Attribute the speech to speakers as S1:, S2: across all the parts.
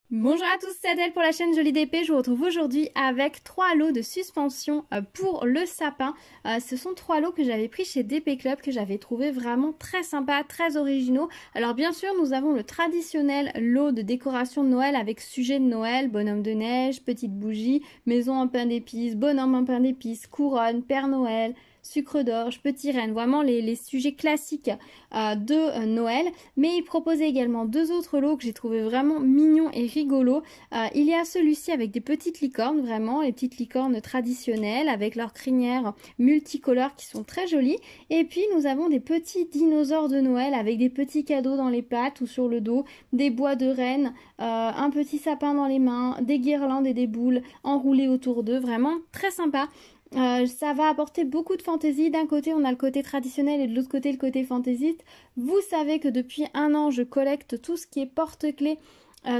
S1: Bonjour à tous, c'est Adèle pour la chaîne Jolie DP. Je vous retrouve aujourd'hui avec 3 lots de suspension pour le sapin. Ce sont 3 lots que j'avais pris chez DP Club, que j'avais trouvé vraiment très sympa, très originaux. Alors bien sûr, nous avons le traditionnel lot de décoration de Noël avec sujet de Noël, bonhomme de neige, petite bougie, maison en pain d'épices, bonhomme en pain d'épices, couronne, Père Noël, sucre d'orge, petit renne, vraiment les sujets classiques de Noël. Mais il proposait également 2 autres lots que j'ai trouvé vraiment mignons et rigolos. Il y a celui-ci avec des petites licornes, vraiment, les petites licornes traditionnelles avec leurs crinières multicolores qui sont très jolies. Et puis nous avons des petits dinosaures de Noël avec des petits cadeaux dans les pattes ou sur le dos, des bois de rennes, un petit sapin dans les mains, des guirlandes et des boules enroulées autour d'eux, vraiment très sympa. Ça va apporter beaucoup de fantaisie. D'un côté on a le côté traditionnel et de l'autre côté le côté fantaisiste. Vous savez que depuis un an je collecte tout ce qui est porte-clés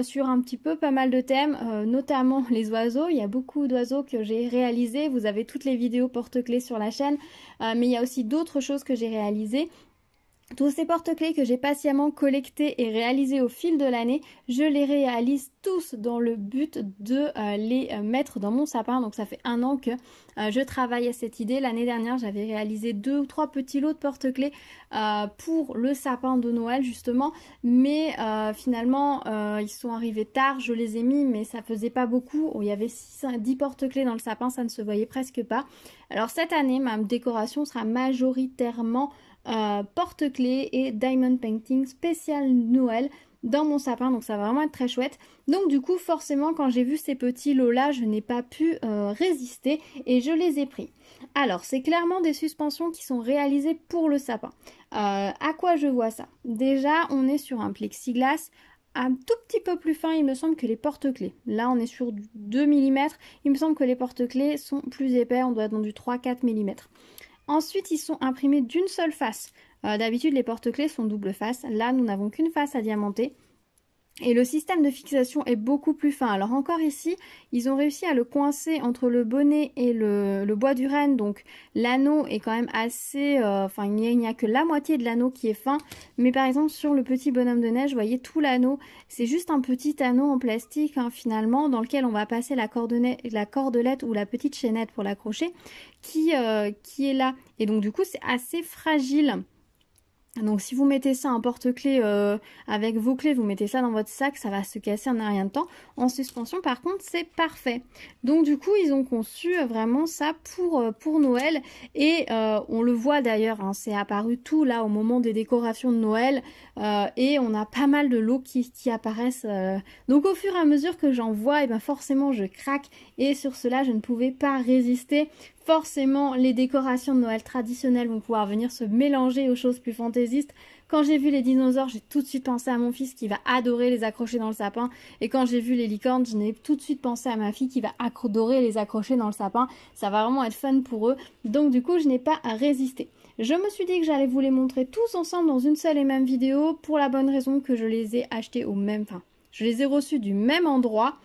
S1: sur un petit peu pas mal de thèmes, notamment les oiseaux. Il y a beaucoup d'oiseaux que j'ai réalisés. Vous avez toutes les vidéos porte-clés sur la chaîne, mais il y a aussi d'autres choses que j'ai réalisées. Tous ces porte-clés que j'ai patiemment collectés et réalisés au fil de l'année, je les réalise tous dans le but de les mettre dans mon sapin. Donc ça fait un an que je travaille à cette idée. L'année dernière, j'avais réalisé 2 ou 3 petits lots de porte-clés pour le sapin de Noël justement. Mais finalement, ils sont arrivés tard, je les ai mis, mais ça faisait pas beaucoup. Il y avait 10 porte-clés dans le sapin, ça ne se voyait presque pas. Alors cette année, ma décoration sera majoritairement porte-clés et diamond painting spécial Noël dans mon sapin, donc ça va vraiment être très chouette. Donc du coup forcément quand j'ai vu ces petits lots là, je n'ai pas pu résister et je les ai pris. Alors c'est clairement des suspensions qui sont réalisées pour le sapin. À quoi je vois ça? Déjà on est sur un plexiglas un tout petit peu plus fin, il me semble, que les porte-clés. Là on est sur du 2 mm, il me semble que les porte-clés sont plus épais, on doit être dans du 3-4 mm. Ensuite, ils sont imprimés d'une seule face. D'habitude, les porte-clés sont double face. Là, nous n'avons qu'une face à diamanter. Et le système de fixation est beaucoup plus fin. Alors encore ici, ils ont réussi à le coincer entre le bonnet et le bois du renne. Donc l'anneau est quand même assez... Enfin, il n'y a que la moitié de l'anneau qui est fin. Mais par exemple, sur le petit bonhomme de neige, vous voyez tout l'anneau. C'est juste un petit anneau en plastique hein, finalement, dans lequel on va passer la cordelette ou la petite chaînette pour l'accrocher qui est là. Et donc du coup, c'est assez fragile. Donc si vous mettez ça en porte-clés avec vos clés, vous mettez ça dans votre sac, ça va se casser en un rien de temps. En suspension par contre c'est parfait. Donc du coup ils ont conçu vraiment ça pour Noël et on le voit d'ailleurs, hein, c'est apparu tout là au moment des décorations de Noël et on a pas mal de lots qui apparaissent. Donc au fur et à mesure que j'en vois, et ben forcément je craque et sur cela je ne pouvais pas résister. Forcément, les décorations de Noël traditionnelles vont pouvoir venir se mélanger aux choses plus fantaisistes. Quand j'ai vu les dinosaures, j'ai tout de suite pensé à mon fils qui va adorer les accrocher dans le sapin. Et quand j'ai vu les licornes, je n'ai tout de suite pensé à ma fille qui va adorer les accrocher dans le sapin. Ça va vraiment être fun pour eux. Donc du coup, je n'ai pas à résister. Je me suis dit que j'allais vous les montrer tous ensemble dans une seule et même vidéo pour la bonne raison que je les ai achetés au même... Enfin, je les ai reçus du même endroit.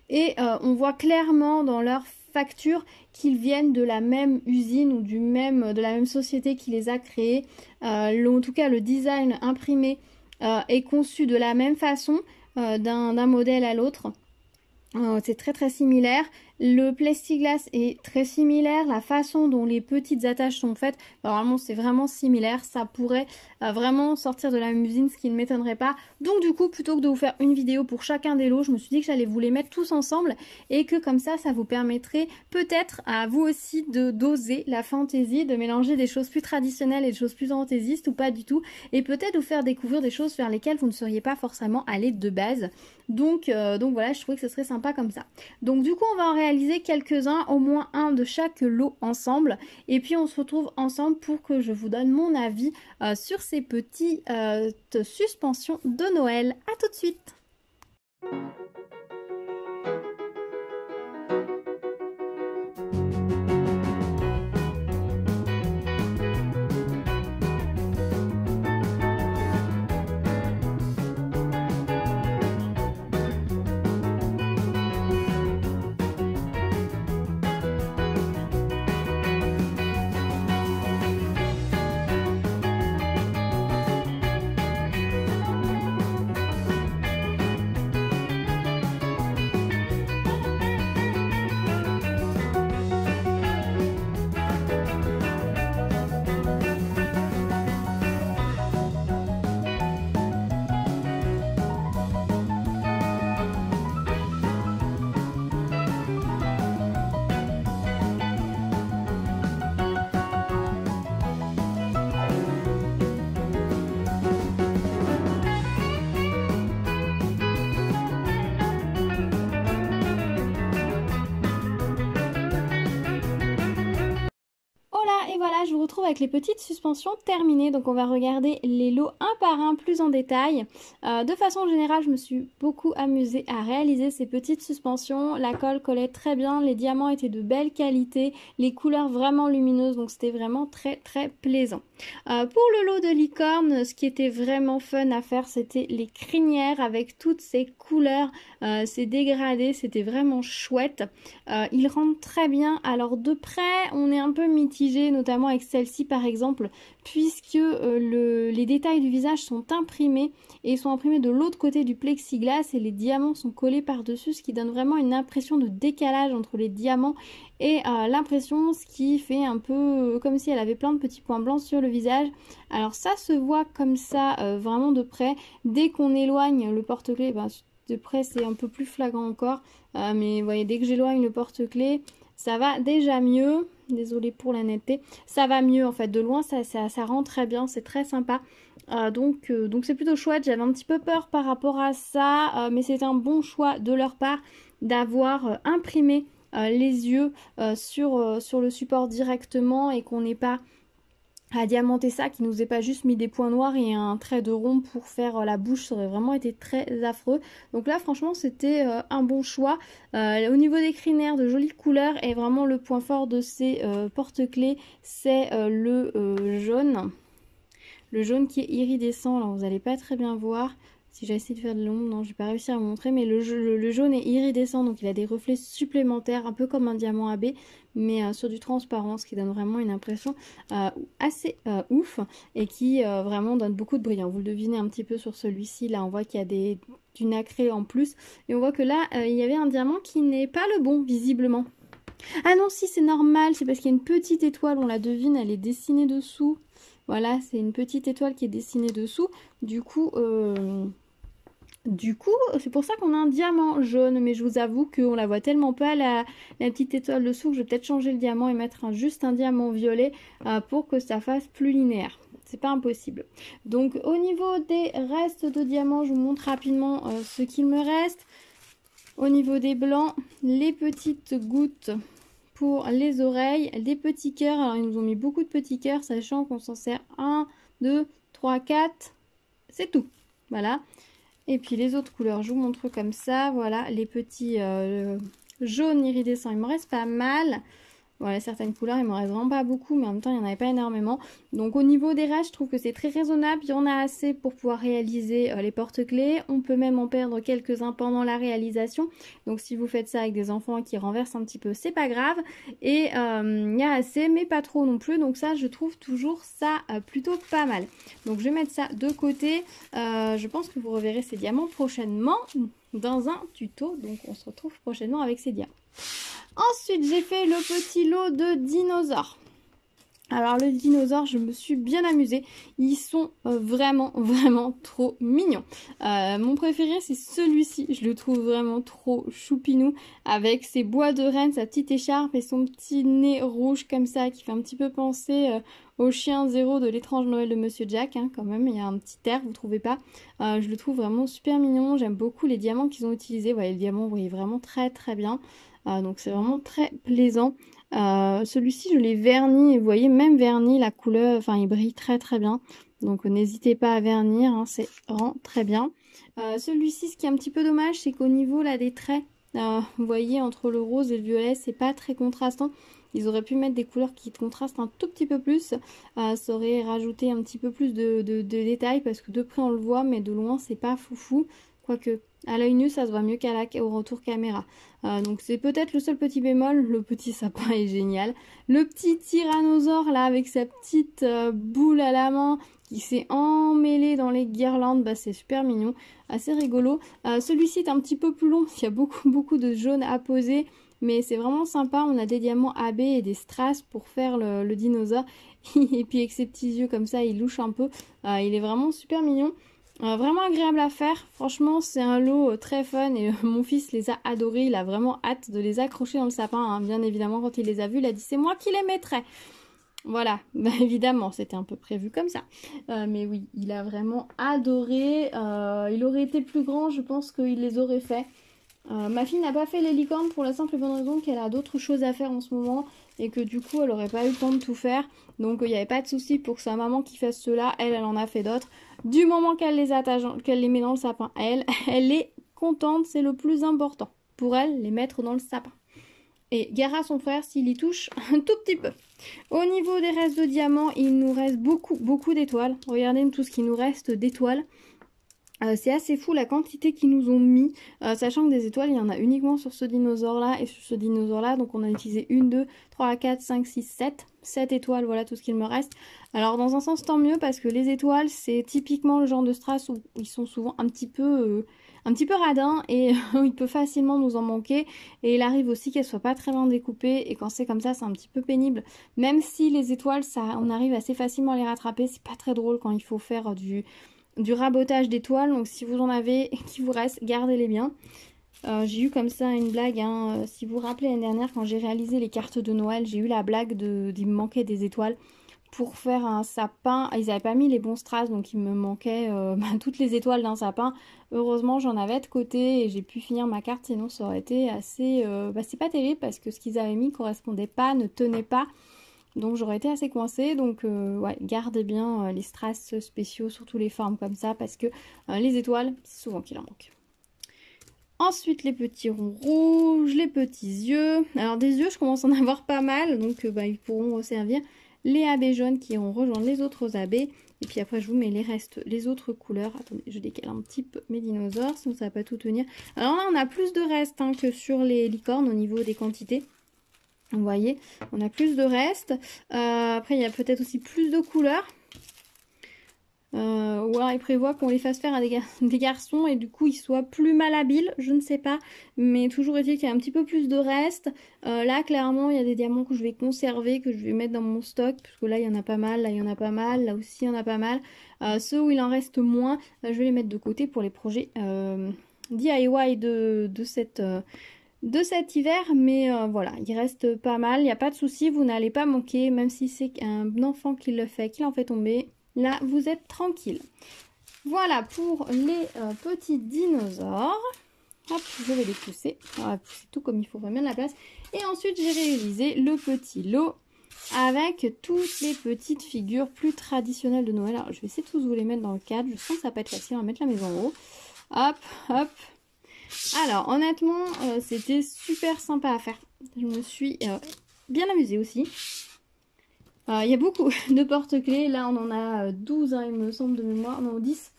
S1: Et on voit clairement dans leur facture qu'ils viennent de la même usine ou de la même société qui les a créés. En tout cas, le design imprimé est conçu de la même façon d'un modèle à l'autre. C'est très très similaire. Le plexiglas est très similaire. La façon dont les petites attaches sont faites, vraiment c'est vraiment similaire. Ça pourrait vraiment sortir de la même usine, ce qui ne m'étonnerait pas. Donc du coup, plutôt que de vous faire une vidéo pour chacun des lots, je me suis dit que j'allais vous les mettre tous ensemble et que comme ça vous permettrait peut-être à vous aussi de doser la fantaisie, de mélanger des choses plus traditionnelles et des choses plus fantaisistes ou pas du tout. Et peut-être vous faire découvrir des choses vers lesquelles vous ne seriez pas forcément allé de base. Donc voilà, je trouvais que ce serait sympa comme ça. Donc du coup, on va en réaliser quelques-uns, au moins un de chaque lot ensemble. Et puis on se retrouve ensemble pour que je vous donne mon avis sur ces petites suspensions de Noël. À tout de suite! je vous retrouve avec les petites suspensions terminées. Donc on va regarder les lots un par un plus en détail. De façon générale, je me suis beaucoup amusée à réaliser ces petites suspensions. La colle collait très bien, les diamants étaient de belle qualité, les couleurs vraiment lumineuses, donc c'était vraiment très très plaisant. Pour le lot de licorne, ce qui était vraiment fun à faire, c'était les crinières avec toutes ces couleurs, ces dégradés, c'était vraiment chouette. Ils rendent très bien. Alors de près, on est un peu mitigé, notamment avec celle-ci par exemple, puisque les détails du visage sont imprimés et ils sont imprimés de l'autre côté du plexiglas et les diamants sont collés par-dessus, ce qui donne vraiment une impression de décalage entre les diamants et l'impression, ce qui fait un peu comme si elle avait plein de petits points blancs sur le visage. Alors ça se voit comme ça vraiment de près. Dès qu'on éloigne le porte-clés, de près c'est un peu plus flagrant encore, mais vous voyez, dès que j'éloigne le porte-clés, ça va déjà mieux. Désolée pour la netteté, ça va mieux en fait, de loin ça rend très bien, c'est très sympa. Donc c'est plutôt chouette. J'avais un petit peu peur par rapport à ça, mais c'est un bon choix de leur part d'avoir imprimé les yeux sur le support directement et qu'on n'ait pas à diamanter ça, qui nous ait pas juste mis des points noirs et un trait de rond pour faire la bouche, ça aurait vraiment été très affreux. Donc là franchement c'était un bon choix. Au niveau des crinières, de jolies couleurs, et vraiment le point fort de ces porte-clés, c'est le jaune. Le jaune qui est iridescent, là vous n'allez pas très bien voir. Si j'essaie de faire de l'ombre, non, je vais pas réussir à vous montrer, mais le jaune est iridescent, donc il a des reflets supplémentaires, un peu comme un diamant AB, mais sur du transparent, ce qui donne vraiment une impression assez ouf, et qui vraiment donne beaucoup de brillant. Vous le devinez un petit peu sur celui-ci, là on voit qu'il y a du nacré en plus, et on voit que là, il y avait un diamant qui n'est pas le bon, visiblement. Ah non, si, c'est normal, c'est parce qu'il y a une petite étoile, on la devine, elle est dessinée dessous. Voilà, c'est une petite étoile qui est dessinée dessous, du coup, c'est pour ça qu'on a un diamant jaune, mais je vous avoue qu'on la voit tellement pas, la petite étoile dessous, que je vais peut-être changer le diamant et mettre juste un diamant violet pour que ça fasse plus linéaire. C'est pas impossible. Donc au niveau des restes de diamants, je vous montre rapidement ce qu'il me reste. Au niveau des blancs, les petites gouttes pour les oreilles, des petits cœurs. Alors ils nous ont mis beaucoup de petits cœurs, sachant qu'on s'en sert 1, 2, 3, 4, c'est tout. Voilà. Et puis les autres couleurs, je vous montre comme ça. Voilà, les petits jaunes iridescents, il me reste pas mal. Voilà, certaines couleurs, il me reste vraiment pas beaucoup, mais en même temps, il n'y en avait pas énormément. Donc au niveau des restes, je trouve que c'est très raisonnable. Il y en a assez pour pouvoir réaliser les porte-clés. On peut même en perdre quelques-uns pendant la réalisation. Donc si vous faites ça avec des enfants qui renversent un petit peu, c'est pas grave. Et il y a assez, mais pas trop non plus. Donc ça, je trouve toujours ça plutôt pas mal. Donc je vais mettre ça de côté. Je pense que vous reverrez ces diamants prochainement dans un tuto. Donc on se retrouve prochainement avec ces diamants. Ensuite, j'ai fait le petit lot de dinosaures. Alors, le dinosaure, je me suis bien amusée. Ils sont vraiment, vraiment trop mignons. Mon préféré, c'est celui-ci. Je le trouve vraiment trop choupinou. Avec ses bois de renne, sa petite écharpe et son petit nez rouge comme ça, qui fait un petit peu penser au chien Zéro de l'étrange Noël de Monsieur Jack. Hein, quand même, il y a un petit air, vous trouvez pas? Je le trouve vraiment super mignon. J'aime beaucoup les diamants qu'ils ont utilisés. Ouais, le diamant, vous voyez vraiment très, très bien. Donc c'est vraiment très plaisant. Celui-ci je l'ai verni et vous voyez même verni la couleur, enfin il brille très très bien. Donc n'hésitez pas à vernir, hein, c'est rend très bien. Celui-ci, ce qui est un petit peu dommage, c'est qu'au niveau là des traits, vous voyez entre le rose et le violet, c'est pas très contrastant. Ils auraient pu mettre des couleurs qui contrastent un tout petit peu plus. Ça aurait rajouté un petit peu plus de détails parce que de près on le voit, mais de loin c'est pas foufou. Quoique, à l'œil nu, ça se voit mieux au retour caméra. Donc c'est peut-être le seul petit bémol. Le petit sapin est génial. Le petit tyrannosaure, là, avec sa petite boule à la main qui s'est emmêlée dans les guirlandes, bah, c'est super mignon. Assez rigolo. Celui-ci est un petit peu plus long. Il y a beaucoup de jaune à poser. Mais c'est vraiment sympa. On a des diamants AB et des strass pour faire le dinosaure. Et puis avec ses petits yeux comme ça, il louche un peu. Il est vraiment super mignon. Vraiment agréable à faire, franchement c'est un lot très fun et mon fils les a adorés, il a vraiment hâte de les accrocher dans le sapin, hein. Bien évidemment quand il les a vus il a dit c'est moi qui les mettrai. Voilà, bah, évidemment c'était un peu prévu comme ça, mais oui il a vraiment adoré, il aurait été plus grand je pense qu'il les aurait fait. Ma fille n'a pas fait les licornes pour la simple et bonne raison qu'elle a d'autres choses à faire en ce moment et que du coup elle aurait pas eu le temps de tout faire. Donc il n'y avait pas de souci pour que sa maman qui fasse cela, elle en a fait d'autres. Du moment qu'elle les attache, qu'elle les met dans le sapin, elle est contente, c'est le plus important pour elle, les mettre dans le sapin. Et Gara, son frère, s'il y touche un tout petit peu. Au niveau des restes de diamants, il nous reste beaucoup d'étoiles. Regardez tout ce qui nous reste d'étoiles. C'est assez fou la quantité qu'ils nous ont mis, sachant que des étoiles, il y en a uniquement sur ce dinosaure-là et sur ce dinosaure-là. Donc on a utilisé 1, 2, 3, 4, 5, 6, 7. 7 étoiles, voilà tout ce qu'il me reste. Alors dans un sens, tant mieux, parce que les étoiles, c'est typiquement le genre de strass où ils sont souvent un petit peu radins et il peut facilement nous en manquer. Et il arrive aussi qu'elles soient pas très bien découpées. Et quand c'est comme ça, c'est un petit peu pénible. Même si les étoiles, on arrive assez facilement à les rattraper, c'est pas très drôle quand il faut faire du rabotage d'étoiles. Donc si vous en avez qui vous reste, gardez-les bien. J'ai eu comme ça une blague, hein. Si vous vous rappelez l'année dernière quand j'ai réalisé les cartes de Noël, j'ai eu la blague d'il me manquait des étoiles pour faire un sapin. Ils n'avaient pas mis les bons strass, donc il me manquait toutes les étoiles d'un sapin. Heureusement j'en avais de côté et j'ai pu finir ma carte, sinon ça aurait été assez... c'est pas terrible parce que ce qu'ils avaient mis correspondait pas, ne tenait pas. Donc j'aurais été assez coincée, donc ouais, gardez bien les strass spéciaux, surtout les formes comme ça, parce que les étoiles, c'est souvent qu'il en manque. Ensuite les petits ronds rouges, les petits yeux. Alors des yeux, je commence à en avoir pas mal, donc ils pourront resservir. Les AB jaunes qui iront rejoindre les autres AB. Et puis après je vous mets les autres couleurs. Attendez, je décale un petit peu mes dinosaures, sinon ça va pas tout tenir. Alors là on a plus de restes hein, que sur les licornes au niveau des quantités. Vous voyez, on a plus de restes. Après, il y a peut-être aussi plus de couleurs. Ou alors, ils prévoient qu'on les fasse faire à des garçons et du coup, ils soient plus malhabiles. Je ne sais pas. Mais toujours est-il qu'il y a un petit peu plus de restes. Là, clairement, il y a des diamants que je vais conserver, que je vais mettre dans mon stock. Parce que là, il y en a pas mal. Là, il y en a pas mal. Là aussi, il y en a pas mal. Ceux où il en reste moins, je vais les mettre de côté pour les projets DIY de cet hiver, mais voilà, il reste pas mal, il n'y a pas de souci, vous n'allez pas manquer, même si c'est un enfant qui le fait, qui en fait tomber, là vous êtes tranquille. Voilà pour les petits dinosaures. Hop, je vais les pousser, on va pousser tout comme il faut vraiment de la place. Et ensuite j'ai réalisé le petit lot avec toutes les petites figures plus traditionnelles de Noël. Alors je vais essayer de tous vous les mettre dans le cadre, je sens que ça va pas être facile, on va mettre la maison en haut. Hop, hop. Alors honnêtement c'était super sympa à faire, je me suis bien amusée aussi. Il y a beaucoup de porte-clés, là on en a 12 hein, il me semble de mémoire, non 10,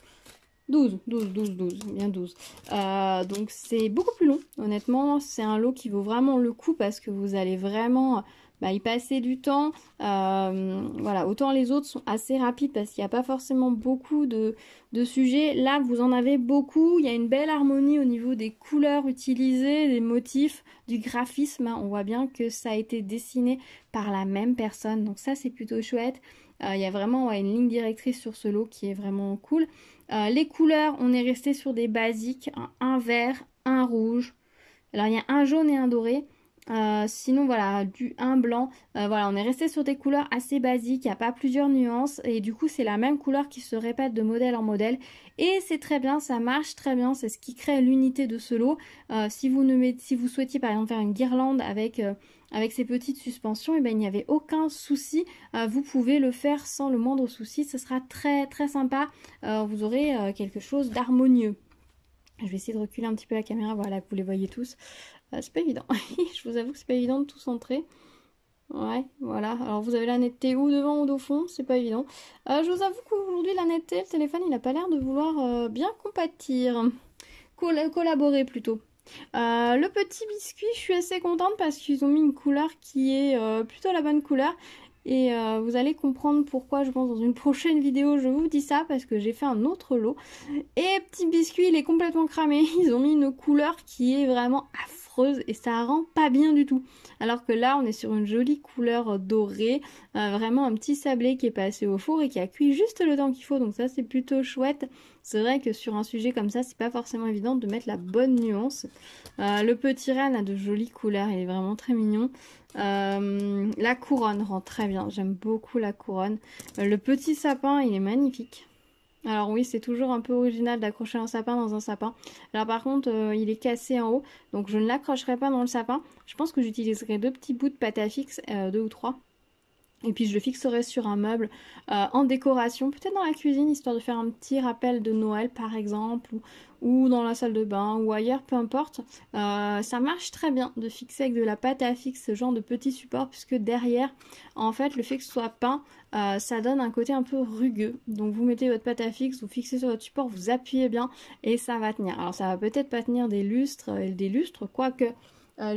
S1: 12, bien 12. Donc c'est beaucoup plus long, honnêtement c'est un lot qui vaut vraiment le coup parce que vous allez vraiment... y passer du temps, voilà, autant les autres sont assez rapides parce qu'il n'y a pas forcément beaucoup de sujets. Là, vous en avez beaucoup, il y a une belle harmonie au niveau des couleurs utilisées, des motifs, du graphisme. Hein. On voit bien que ça a été dessiné par la même personne, donc ça c'est plutôt chouette. Il y a vraiment une ligne directrice sur ce lot qui est vraiment cool. Les couleurs, on est resté sur des basiques, un vert, un rouge. Alors il y a un jaune et un doré. Sinon voilà, un blanc, voilà, on est resté sur des couleurs assez basiques, il n'y a pas plusieurs nuances et du coup c'est la même couleur qui se répète de modèle en modèle et c'est très bien, ça marche très bien, c'est ce qui crée l'unité de ce lot. Si vous souhaitiez par exemple faire une guirlande avec ces petites suspensions, et ben, il n'y avait aucun souci, vous pouvez le faire sans le moindre souci, ce sera très très sympa, vous aurez quelque chose d'harmonieux. Je vais essayer de reculer un petit peu la caméra, voilà, que vous les voyez tous. C'est pas évident. Je vous avoue que c'est pas évident de tout centrer. Ouais, voilà. Alors vous avez la netteté ou devant ou au fond, c'est pas évident. Je vous avoue qu'aujourd'hui la netteté, le téléphone, il a pas l'air de vouloir bien compatir. Collaborer plutôt. Le petit biscuit, je suis assez contente parce qu'ils ont mis une couleur qui est plutôt la bonne couleur. Et vous allez comprendre pourquoi, je pense, dans une prochaine vidéo, je vous dis ça, parce que j'ai fait un autre lot. Et petit biscuit, il est complètement cramé. Ils ont mis une couleur qui est vraiment affreuse et ça rend pas bien du tout. Alors que là, on est sur une jolie couleur dorée, vraiment un petit sablé qui est passé au four et qui a cuit juste le temps qu'il faut. Donc ça, c'est plutôt chouette. C'est vrai que sur un sujet comme ça, c'est pas forcément évident de mettre la bonne nuance. Le petit renne a de jolies couleurs, il est vraiment très mignon. La couronne rend très bien, j'aime beaucoup la couronne. Le petit sapin, il est magnifique. Alors oui, c'est toujours un peu original d'accrocher un sapin dans un sapin. Alors par contre, il est cassé en haut, donc je ne l'accrocherai pas dans le sapin. Je pense que j'utiliserai deux petits bouts de pâte à fixe, deux ou trois. Et puis je le fixerai sur un meuble en décoration, peut-être dans la cuisine, histoire de faire un petit rappel de Noël par exemple, ou dans la salle de bain, ou ailleurs, peu importe. Ça marche très bien de fixer avec de la pâte à fixe ce genre de petit support, puisque derrière, en fait, le fait que ce soit peint, ça donne un côté un peu rugueux. Donc vous mettez votre pâte à fixe, vous fixez sur votre support, vous appuyez bien, et ça va tenir. Alors ça va peut-être pas tenir des lustres, quoique...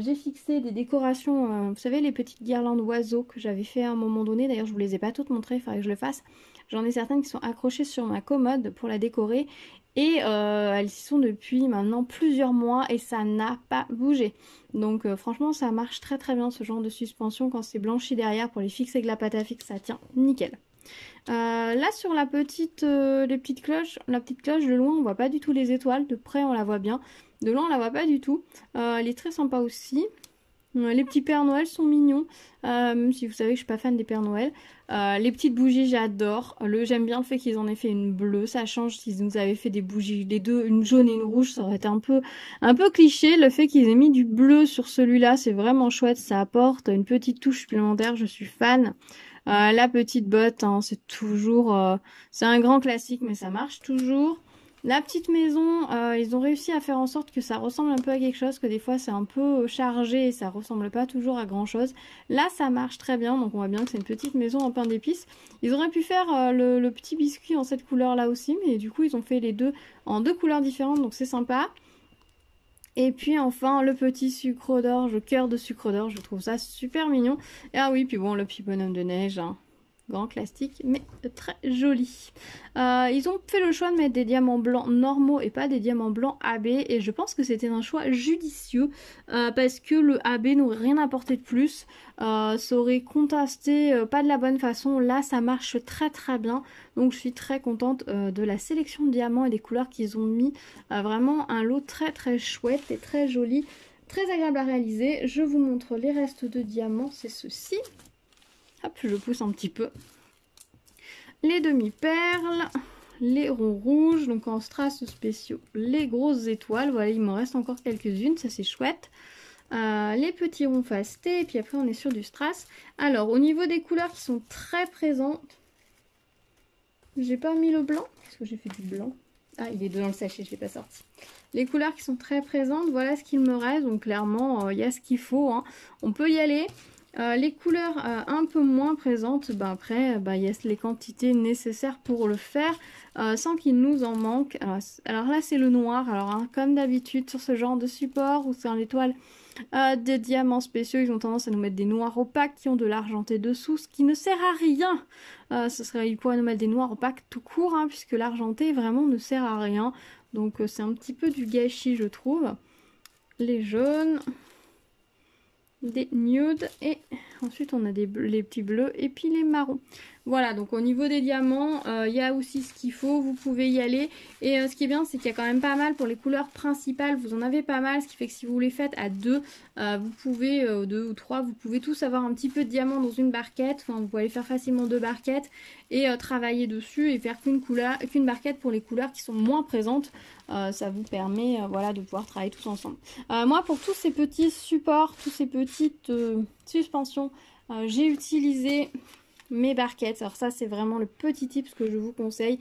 S1: j'ai fixé des décorations, vous savez les petites guirlandes oiseaux que j'avais fait à un moment donné, d'ailleurs je vous les ai pas toutes montrées, il faudrait que je le fasse. J'en ai certaines qui sont accrochées sur ma commode pour la décorer et elles y sont depuis maintenant plusieurs mois et ça n'a pas bougé. Donc franchement ça marche très très bien ce genre de suspension quand c'est blanchi derrière pour les fixer avec la pâte à fixe, ça tient nickel. Là sur la petite, les petites cloches, la petite cloche de loin on voit pas du tout les étoiles, de près on la voit bien. De loin, on la voit pas du tout. Elle est très sympa aussi. Les petits Pères Noël sont mignons. Même si vous savez que je suis pas fan des Pères Noël. Les petites bougies, j'adore. J'aime bien le fait qu'ils en aient fait une bleue. Ça change s'ils nous avaient fait des bougies, les deux, une jaune et une rouge. Ça aurait été un peu cliché. Le fait qu'ils aient mis du bleu sur celui-là, c'est vraiment chouette. Ça apporte une petite touche supplémentaire. Je suis fan. La petite botte, hein, c'est toujours... c'est un grand classique, mais ça marche toujours. La petite maison, ils ont réussi à faire en sorte que ça ressemble un peu à quelque chose, que des fois c'est un peu chargé et ça ressemble pas toujours à grand chose. Là ça marche très bien, donc on voit bien que c'est une petite maison en pain d'épices. Ils auraient pu faire le petit biscuit en cette couleur là aussi, mais du coup ils ont fait les deux en deux couleurs différentes, donc c'est sympa. Et puis enfin le petit sucre d'orge, le cœur de sucre d'orge, je trouve ça super mignon. Et ah oui, puis bon le petit bonhomme de neige, hein. Grand classique, mais très joli. Ils ont fait le choix de mettre des diamants blancs normaux et pas des diamants blancs AB. Et je pense que c'était un choix judicieux parce que le AB n'aurait rien apporté de plus. Ça aurait contrasté pas de la bonne façon. Là, ça marche très très bien. Donc, je suis très contente de la sélection de diamants et des couleurs qu'ils ont mis. Vraiment un lot très très chouette et très joli. Très agréable à réaliser. Je vous montre les restes de diamants. C'est ceci. Hop, je pousse un petit peu. Les demi-perles, les ronds rouges, donc en strass spéciaux, les grosses étoiles. Voilà, il m'en reste encore quelques-unes, ça c'est chouette. Les petits ronds fastés, et puis après on est sur du strass. Alors, au niveau des couleurs qui sont très présentes, j'ai pas mis le blanc, parce que j'ai fait du blanc. Ah, il est dans le sachet, je l'ai pas sorti. Les couleurs qui sont très présentes, voilà ce qu'il me reste. Donc clairement, il y a ce qu'il faut, hein. On peut y aller. Les couleurs un peu moins présentes, après il y a les quantités nécessaires pour le faire sans qu'il nous en manque. Alors là c'est le noir, alors hein, comme d'habitude sur ce genre de support ou sur l'étoile des diamants spéciaux, ils ont tendance à nous mettre des noirs opaques qui ont de l'argenté dessous, ce qui ne sert à rien. Ils pourraient nous mettre des noirs opaques tout court, hein, puisque l'argenté vraiment ne sert à rien. Donc c'est un petit peu du gâchis je trouve. Les jaunes, des nudes et ensuite on a les petits bleus et puis les marrons. Voilà, donc au niveau des diamants, il y a aussi ce qu'il faut, vous pouvez y aller. Et ce qui est bien, c'est qu'il y a quand même pas mal pour les couleurs principales, vous en avez pas mal, ce qui fait que si vous les faites à deux, vous pouvez, deux ou trois, vous pouvez tous avoir un petit peu de diamant dans une barquette. Enfin, vous pouvez faire facilement deux barquettes et travailler dessus et faire qu'une barquette pour les couleurs qui sont moins présentes. Ça vous permet voilà, de pouvoir travailler tous ensemble. Moi, pour tous ces petits supports, toutes ces petites suspensions, j'ai utilisé mes barquettes. Alors ça c'est vraiment le petit tips que je vous conseille.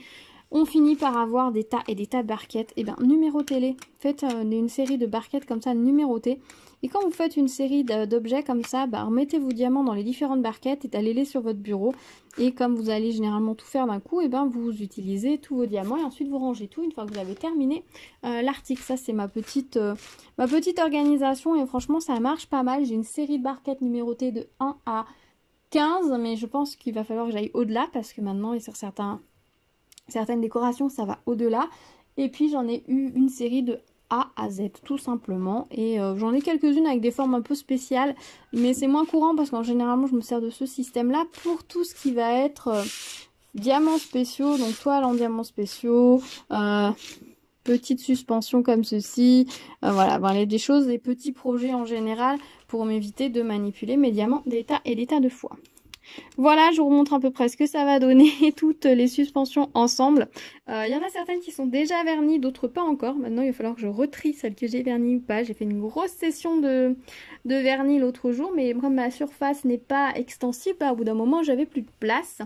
S1: On finit par avoir des tas et des tas de barquettes. Et bien numérotez-les. Faites une série de barquettes comme ça numérotées. Et quand vous faites une série d'objets comme ça, remettez vos diamants dans les différentes barquettes, étalez-les sur votre bureau. Et comme vous allez généralement tout faire d'un coup, et vous utilisez tous vos diamants et ensuite vous rangez tout une fois que vous avez terminé l'article. Ça c'est ma petite organisation et franchement ça marche pas mal. J'ai une série de barquettes numérotées de 1 à 15, mais je pense qu'il va falloir que j'aille au-delà parce que maintenant, et sur certaines décorations, ça va au-delà. Et puis, j'en ai eu une série de A à Z, tout simplement. Et j'en ai quelques-unes avec des formes un peu spéciales, mais c'est moins courant parce qu'en général, je me sers de ce système-là pour tout ce qui va être diamants spéciaux, donc toile en diamants spéciaux, petites suspensions comme ceci, voilà, des choses, des petits projets en général pour m'éviter de manipuler mes diamants des tas et des tas de fois. Voilà, je vous remontre à peu près ce que ça va donner, toutes les suspensions ensemble. Il y en a certaines qui sont déjà vernies, d'autres pas encore. Maintenant, il va falloir que je retrie celles que j'ai vernies ou pas. J'ai fait une grosse session de vernis l'autre jour, mais comme ma surface n'est pas extensible, bah, au bout d'un moment, j'avais plus de place.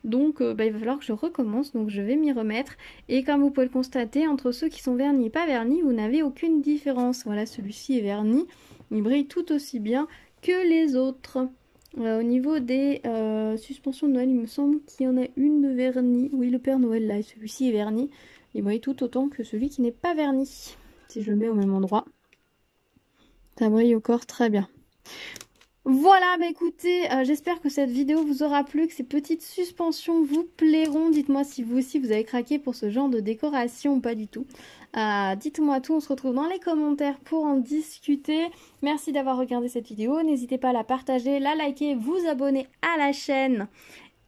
S1: Donc, il va falloir que je recommence, donc je vais m'y remettre. Et comme vous pouvez le constater, entre ceux qui sont vernis et pas vernis, vous n'avez aucune différence. Voilà, celui-ci est verni, il brille tout aussi bien que les autres. Au niveau des suspensions de Noël, il me semble qu'il y en a une de vernis. Oui, le Père Noël, là, celui-ci est verni. Il brille tout autant que celui qui n'est pas verni. Si je le mets au même endroit, ça brille encore très bien. Voilà, bah écoutez, j'espère que cette vidéo vous aura plu, que ces petites suspensions vous plairont. Dites-moi si vous aussi vous avez craqué pour ce genre de décoration ou pas du tout. Dites-moi tout, on se retrouve dans les commentaires pour en discuter. Merci d'avoir regardé cette vidéo, n'hésitez pas à la partager, la liker, vous abonner à la chaîne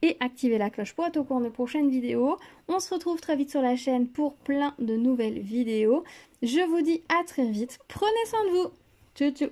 S1: et activer la cloche pour être au courant des prochaines vidéos. On se retrouve très vite sur la chaîne pour plein de nouvelles vidéos. Je vous dis à très vite, prenez soin de vous. Tchou tchou.